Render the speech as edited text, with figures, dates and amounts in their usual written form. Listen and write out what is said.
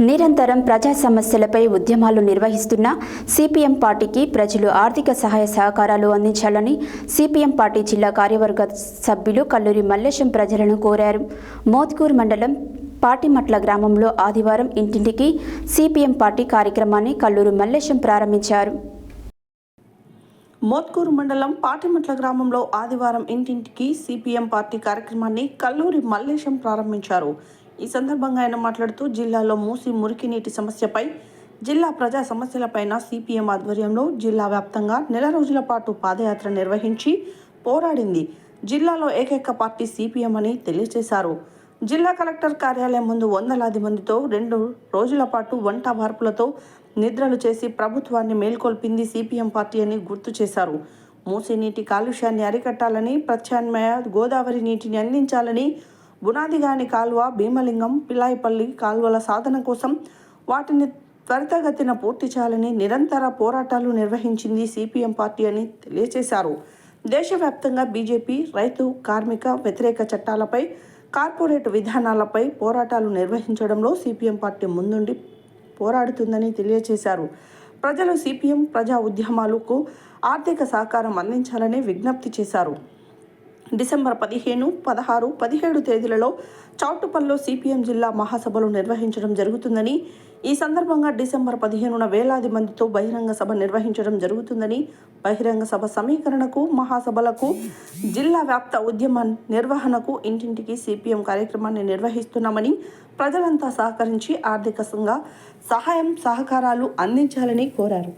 నిరంతరం ప్రజా సమస్యలపై ఉద్యమాలు నిర్వహిస్తున్న సిపిఎం పార్టీకి ప్రజలు ఆర్థిక సహాయ సహకారాలు అందించాలని సిపిఎం పార్టీ జిల్లా కార్యవర్గ సభ్యులు కల్లూరి మల్లేశం ప్రజలను కోరారు. మోత్కూరు మండలం పాటిమట్ల గ్రామంలో ఆదివారం ఇంటింటికి సిపిఎం పార్టీ కార్యక్రమాన్ని కల్లూరి మల్లేశం ప్రారంభించారు. మోత్కూరు మండలం పాటిమట్ల గ్రామంలో ఆదివారం ఇంటింటికి సిపిఎం పార్టీ కార్యక్రమాన్ని కల్లూరి మల్లేశం ప్రారంభించారు. ఈ సందర్భంగా ఆయన మాట్లాడుతూ జిల్లాలో మూసి మురికి నీటి సమస్యపై, జిల్లా ప్రజా సమస్యలపైన సిపిఎం ఆధ్వర్యంలో జిల్లా వ్యాప్తంగా నెల రోజుల పాటు పాదయాత్ర నిర్వహించి పోరాడింది. జిల్లాలో ఏకైక పార్టీ సిపిఎం అని తెలియజేశారు. జిల్లా కలెక్టర్ కార్యాలయం ముందు వందలాది మందితో 2 రోజుల పాటు వంట వార్పులతో నిద్రలు చేసి ప్రభుత్వాన్ని మేల్కొల్పింది సిపిఎం పార్టీ అని గుర్తు చేశారు. మూసి నీటి కాలుష్యాన్ని అరికట్టాలని, ప్రత్యామ్నాయ గోదావరి నీటిని అందించాలని, బునాదిగాని కాల్వ, భీమలింగం, పిలాయిపల్లి కాల్వల సాధన కోసం వాటిని త్వరితగతిన పూర్తి చేయాలని నిరంతర పోరాటాలు నిర్వహించింది సిపిఎం పార్టీ అని తెలియజేశారు. దేశవ్యాప్తంగా బీజేపీ రైతు, కార్మిక వ్యతిరేక చట్టాలపై, కార్పొరేట్ విధానాలపై పోరాటాలు నిర్వహించడంలో సిపిఎం పార్టీ ముందుండి పోరాడుతుందని తెలియజేశారు. ప్రజలు సిపిఎం ప్రజా ఉద్యమాలకు ఆర్థిక సహకారం అందించాలని విజ్ఞప్తి చేశారు. డిసెంబర్ 15, 16, 17 తేదీలలో చౌటుప్పల్లో సిపిఎం జిల్లా మహాసభలు నిర్వహించడం జరుగుతుందని, ఈ సందర్భంగా డిసెంబర్ 15న వేలాది మందితో బహిరంగ సభ నిర్వహించడం జరుగుతుందని, బహిరంగ సభ సమీకరణకు, మహాసభలకు, జిల్లా వ్యాప్త ఉద్యమ నిర్వహణకు ఇంటింటికి సిపిఎం కార్యక్రమాన్ని నిర్వహిస్తున్నామని, ప్రజలంతా సహకరించి ఆర్థికంగా సహాయం సహకారాలు అందించాలని కోరారు.